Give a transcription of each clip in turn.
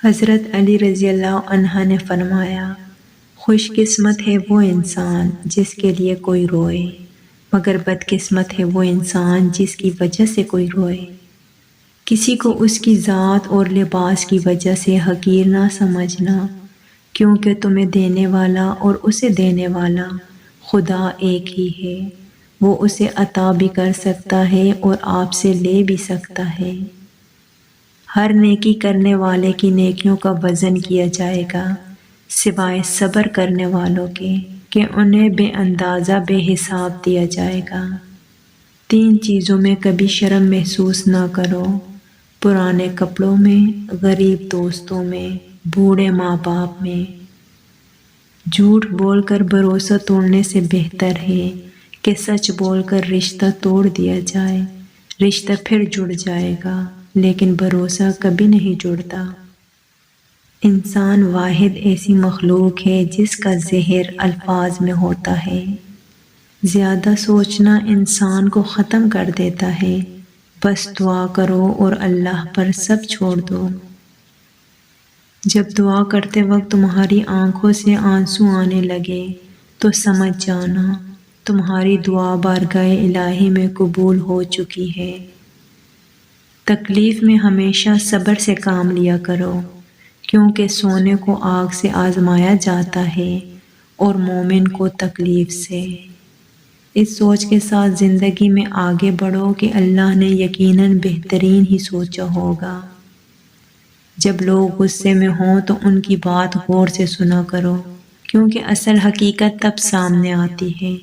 حضرت علی رضی اللہ عنہ نے فرمایا، خوش قسمت ہے وہ انسان جس کے لیے کوئی روئے، مگر بدقسمت ہے وہ انسان جس کی وجہ سے کوئی روئے۔ کسی کو اس کی ذات اور لباس کی وجہ سے حقیر نہ سمجھنا، کیونکہ تمہیں دینے والا اور اسے دینے والا خدا ایک ہی ہے۔ وہ اسے عطا بھی کر سکتا ہے اور آپ سے لے بھی سکتا ہے۔ ہر نیکی کرنے والے کی نیکیوں کا وزن کیا جائے گا، سوائے صبر کرنے والوں کے کہ انہیں بے اندازہ بے حساب دیا جائے گا۔ 3 چیزوں میں کبھی شرم محسوس نہ کرو: پرانے کپڑوں میں، غریب دوستوں میں، بوڑھے ماں باپ میں۔ جھوٹ بول کر بھروسہ توڑنے سے بہتر ہے کہ سچ بول کر رشتہ توڑ دیا جائے۔ رشتہ پھر جڑ جائے گا، لیکن بھروسہ کبھی نہیں جڑتا۔ انسان واحد ایسی مخلوق ہے جس کا زہر الفاظ میں ہوتا ہے۔ زیادہ سوچنا انسان کو ختم کر دیتا ہے۔ بس دعا کرو اور اللہ پر سب چھوڑ دو۔ جب دعا کرتے وقت تمہاری آنکھوں سے آنسو آنے لگے تو سمجھ جانا تمہاری دعا بارگاہ الہی میں قبول ہو چکی ہے۔ تکلیف میں ہمیشہ صبر سے کام لیا کرو، کیونکہ سونے کو آگ سے آزمایا جاتا ہے اور مومن کو تکلیف سے۔ اس سوچ کے ساتھ زندگی میں آگے بڑھو کہ اللہ نے یقیناً بہترین ہی سوچا ہوگا۔ جب لوگ غصے میں ہوں تو ان کی بات غور سے سنا کرو، کیونکہ اصل حقیقت تب سامنے آتی ہے۔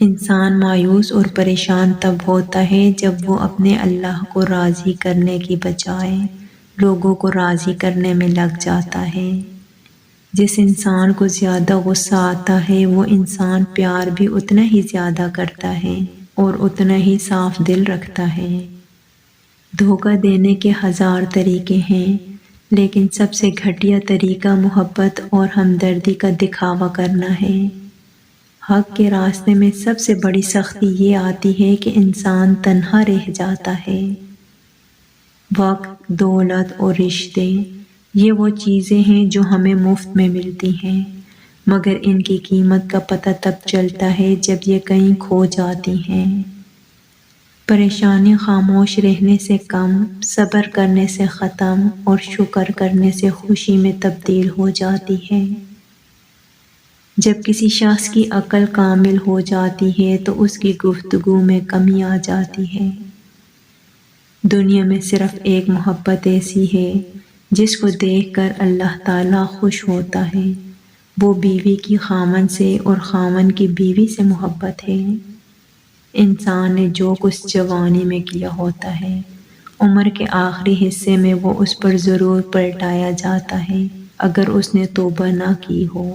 انسان مایوس اور پریشان تب ہوتا ہے جب وہ اپنے اللہ کو راضی کرنے کی بجائے لوگوں کو راضی کرنے میں لگ جاتا ہے۔ جس انسان کو زیادہ غصہ آتا ہے وہ انسان پیار بھی اتنا ہی زیادہ کرتا ہے اور اتنا ہی صاف دل رکھتا ہے۔ دھوکہ دینے کے 1000 طریقے ہیں، لیکن سب سے گھٹیا طریقہ محبت اور ہمدردی کا دکھاوا کرنا ہے۔ حق کے راستے میں سب سے بڑی سختی یہ آتی ہے کہ انسان تنہا رہ جاتا ہے۔ وقت، دولت اور رشتے، یہ وہ چیزیں ہیں جو ہمیں مفت میں ملتی ہیں، مگر ان کی قیمت کا پتہ تب چلتا ہے جب یہ کہیں کھو جاتی ہیں۔ پریشانی خاموش رہنے سے کم، صبر کرنے سے ختم اور شکر کرنے سے خوشی میں تبدیل ہو جاتی ہے۔ جب کسی شخص کی عقل کامل ہو جاتی ہے تو اس کی گفتگو میں کمی آ جاتی ہے۔ دنیا میں صرف ایک محبت ایسی ہے جس کو دیکھ کر اللہ تعالیٰ خوش ہوتا ہے، وہ بیوی کی خاوند سے اور خاوند کی بیوی سے محبت ہے۔ انسان نے جو کچھ جوانی میں کیا ہوتا ہے، عمر کے آخری حصے میں وہ اس پر ضرور پلٹایا جاتا ہے اگر اس نے توبہ نہ کی ہو۔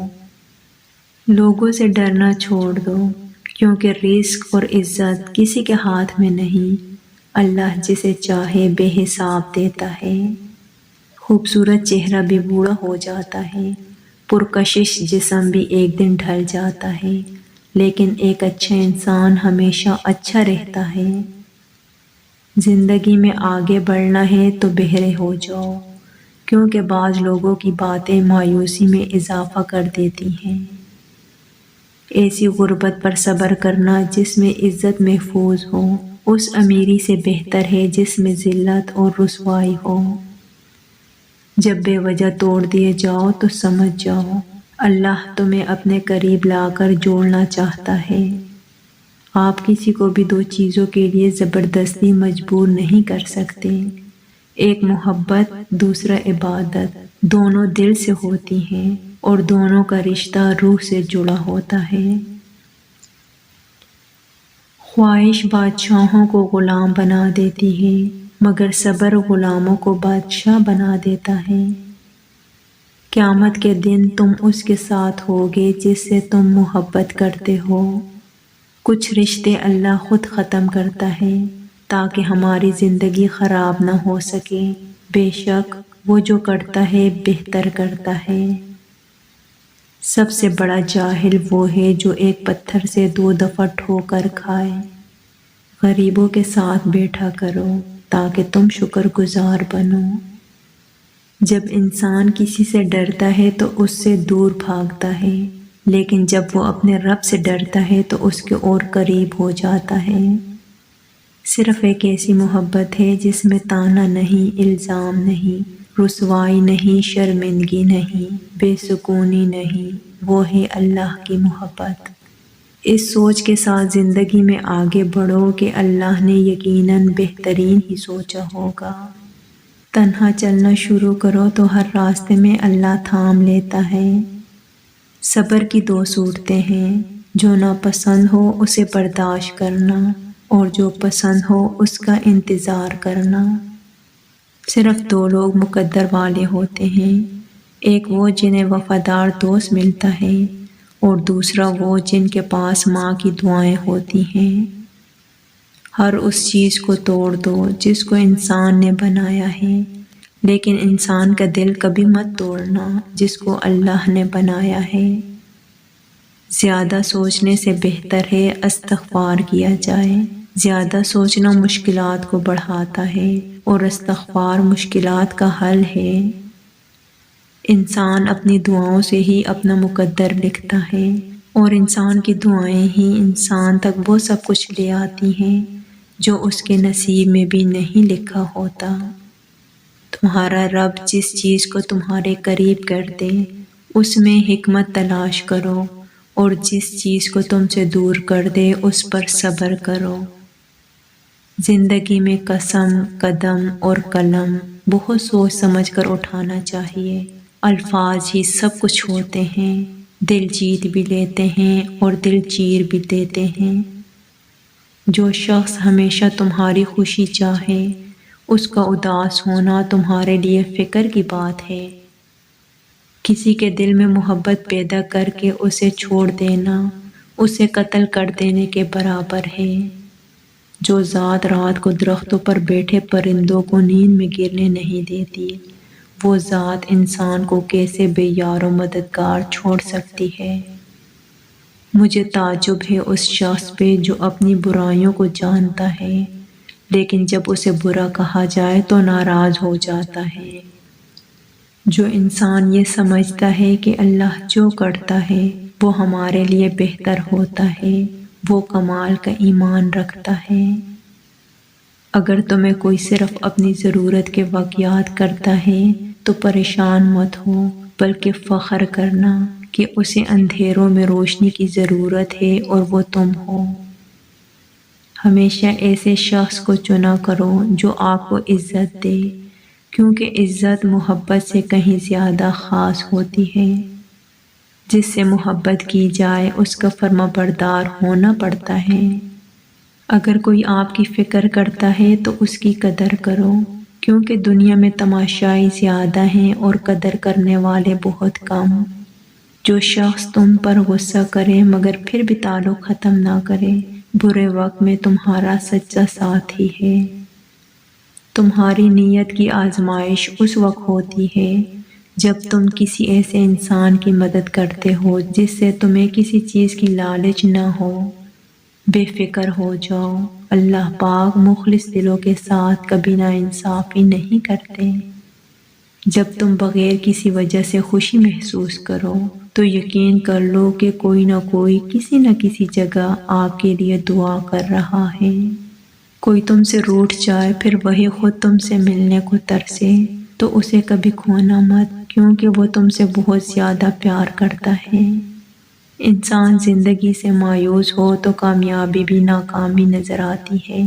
لوگوں سے ڈرنا چھوڑ دو، کیونکہ رزق اور عزت کسی کے ہاتھ میں نہیں، اللہ جسے چاہے بے حساب دیتا ہے۔ خوبصورت چہرہ بھی بوڑھا ہو جاتا ہے، پرکشش جسم بھی ایک دن ڈھل جاتا ہے، لیکن ایک اچھا انسان ہمیشہ اچھا رہتا ہے۔ زندگی میں آگے بڑھنا ہے تو بہرے ہو جاؤ، کیونکہ بعض لوگوں کی باتیں مایوسی میں اضافہ کر دیتی ہیں۔ ایسی غربت پر صبر کرنا جس میں عزت محفوظ ہو، اس امیری سے بہتر ہے جس میں ذلت اور رسوائی ہو۔ جب بے وجہ توڑ دیے جاؤ تو سمجھ جاؤ اللہ تمہیں اپنے قریب لا کر جوڑنا چاہتا ہے۔ آپ کسی کو بھی 2 چیزوں کے لیے زبردستی مجبور نہیں کر سکتے، ایک محبت، دوسرا عبادت۔ دونوں دل سے ہوتی ہیں اور دونوں کا رشتہ روح سے جڑا ہوتا ہے۔ خواہش بادشاہوں کو غلام بنا دیتی ہے، مگر صبر غلاموں کو بادشاہ بنا دیتا ہے۔ قیامت کے دن تم اس کے ساتھ ہوگے جس سے تم محبت کرتے ہو۔ کچھ رشتے اللہ خود ختم کرتا ہے تاکہ ہماری زندگی خراب نہ ہو سکے۔ بے شک وہ جو کرتا ہے بہتر کرتا ہے۔ سب سے بڑا جاہل وہ ہے جو ایک پتھر سے 2 دفعہ ٹھوکر کھائے۔ غریبوں کے ساتھ بیٹھا کرو تاکہ تم شکر گزار بنو۔ جب انسان کسی سے ڈرتا ہے تو اس سے دور بھاگتا ہے، لیکن جب وہ اپنے رب سے ڈرتا ہے تو اس کے اور قریب ہو جاتا ہے۔ صرف ایک ایسی محبت ہے جس میں طعنہ نہیں، الزام نہیں، رسوائی نہیں، شرمندگی نہیں، بے سکونی نہیں، وہ ہے اللہ کی محبت۔ اس سوچ کے ساتھ زندگی میں آگے بڑھو کہ اللہ نے یقیناً بہترین ہی سوچا ہوگا۔ تنہا چلنا شروع کرو تو ہر راستے میں اللہ تھام لیتا ہے۔ صبر کی دو صورتیں ہیں، جو ناپسند ہو اسے برداشت کرنا اور جو پسند ہو اس کا انتظار کرنا۔ صرف دو لوگ مقدر والے ہوتے ہیں، ایک وہ جنہیں وفادار دوست ملتا ہے اور دوسرا وہ جن کے پاس ماں کی دعائیں ہوتی ہیں۔ ہر اس چیز کو توڑ دو جس کو انسان نے بنایا ہے، لیکن انسان کا دل کبھی مت توڑنا جس کو اللہ نے بنایا ہے۔ زیادہ سوچنے سے بہتر ہے استغفار کیا جائے۔ زیادہ سوچنا مشکلات کو بڑھاتا ہے اور استغفار مشکلات کا حل ہے۔ انسان اپنی دعاؤں سے ہی اپنا مقدر لکھتا ہے، اور انسان کی دعائیں ہی انسان تک وہ سب کچھ لے آتی ہیں جو اس کے نصیب میں بھی نہیں لکھا ہوتا۔ تمہارا رب جس چیز کو تمہارے قریب کر دے اس میں حکمت تلاش کرو، اور جس چیز کو تم سے دور کر دے اس پر صبر کرو۔ زندگی میں قسم، قدم اور قلم بہت سوچ سمجھ کر اٹھانا چاہیے۔ الفاظ ہی سب کچھ ہوتے ہیں، دل جیت بھی لیتے ہیں اور دل چیر بھی دیتے ہیں۔ جو شخص ہمیشہ تمہاری خوشی چاہے اس کا اداس ہونا تمہارے لیے فکر کی بات ہے۔ کسی کے دل میں محبت پیدا کر کے اسے چھوڑ دینا اسے قتل کر دینے کے برابر ہے۔ جو ذات رات کو درختوں پر بیٹھے پرندوں کو نیند میں گرنے نہیں دیتی، وہ ذات انسان کو کیسے بے یار و مددگار چھوڑ سکتی ہے۔ مجھے تعجب ہے اس شخص پہ جو اپنی برائیوں کو جانتا ہے لیکن جب اسے برا کہا جائے تو ناراض ہو جاتا ہے۔ جو انسان یہ سمجھتا ہے کہ اللہ جو کرتا ہے وہ ہمارے لیے بہتر ہوتا ہے، وہ کمال کا ایمان رکھتا ہے۔ اگر تمہیں کوئی صرف اپنی ضرورت کے وقت یاد کرتا ہے تو پریشان مت ہو، بلکہ فخر کرنا کہ اسے اندھیروں میں روشنی کی ضرورت ہے اور وہ تم ہو۔ ہمیشہ ایسے شخص کو چنا کرو جو آپ کو عزت دے، کیونکہ عزت محبت سے کہیں زیادہ خاص ہوتی ہے۔ جس سے محبت کی جائے اس کا فرما بردار ہونا پڑتا ہے۔ اگر کوئی آپ کی فکر کرتا ہے تو اس کی قدر کرو، کیونکہ دنیا میں تماشائی زیادہ ہیں اور قدر کرنے والے بہت کم۔ جو شخص تم پر غصہ کرے مگر پھر بھی تعلق ختم نہ کرے، برے وقت میں تمہارا سچا ساتھی ہے۔ تمہاری نیت کی آزمائش اس وقت ہوتی ہے جب تم کسی ایسے انسان کی مدد کرتے ہو جس سے تمہیں کسی چیز کی لالچ نہ ہو۔ بے فکر ہو جاؤ، اللہ پاک مخلص دلوں کے ساتھ کبھی ناانصافی نہیں کرتے۔ جب تم بغیر کسی وجہ سے خوشی محسوس کرو تو یقین کر لو کہ کوئی نہ کوئی کسی نہ کسی جگہ آپ کے لیے دعا کر رہا ہے۔ کوئی تم سے روٹھ جائے پھر وہی خود تم سے ملنے کو ترسے تو اسے کبھی کھونا مت، کیونکہ وہ تم سے بہت زیادہ پیار کرتا ہے۔ انسان زندگی سے مایوس ہو تو کامیابی بھی ناکامی نظر آتی ہے۔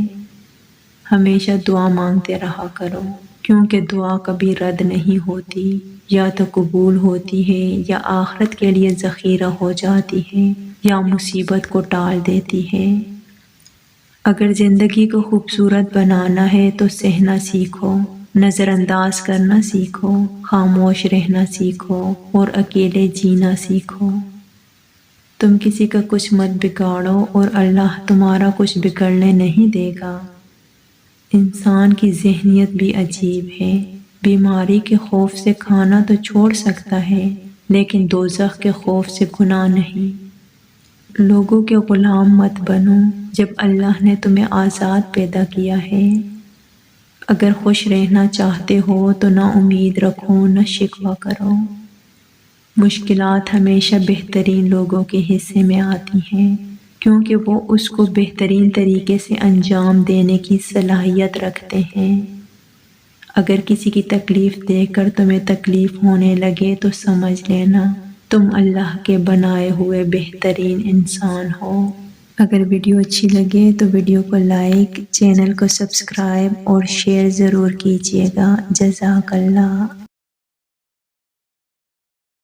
ہمیشہ دعا مانگتے رہا کرو، کیونکہ دعا کبھی رد نہیں ہوتی، یا تو قبول ہوتی ہے یا آخرت کے لیے ذخیرہ ہو جاتی ہے یا مصیبت کو ٹال دیتی ہے۔ اگر زندگی کو خوبصورت بنانا ہے تو سہنا سیکھو، نظر انداز کرنا سیکھو، خاموش رہنا سیکھو اور اکیلے جینا سیکھو۔ تم کسی کا کچھ مت بگاڑو اور اللہ تمہارا کچھ بگڑنے نہیں دے گا۔ انسان کی ذہنیت بھی عجیب ہے، بیماری کے خوف سے کھانا تو چھوڑ سکتا ہے لیکن دوزخ کے خوف سے گناہ نہیں۔ لوگوں کے غلام مت بنو جب اللہ نے تمہیں آزاد پیدا کیا ہے۔ اگر خوش رہنا چاہتے ہو تو نہ امید رکھو نہ شکوہ کرو۔ مشکلات ہمیشہ بہترین لوگوں کے حصے میں آتی ہیں، کیونکہ وہ اس کو بہترین طریقے سے انجام دینے کی صلاحیت رکھتے ہیں۔ اگر کسی کی تکلیف دیکھ کر تمہیں تکلیف ہونے لگے تو سمجھ لینا تم اللہ کے بنائے ہوئے بہترین انسان ہو۔ اگر ویڈیو اچھی لگے تو ویڈیو کو لائک، چینل کو سبسکرائب اور شیئر ضرور کیجیے گا۔ جزاک اللہ۔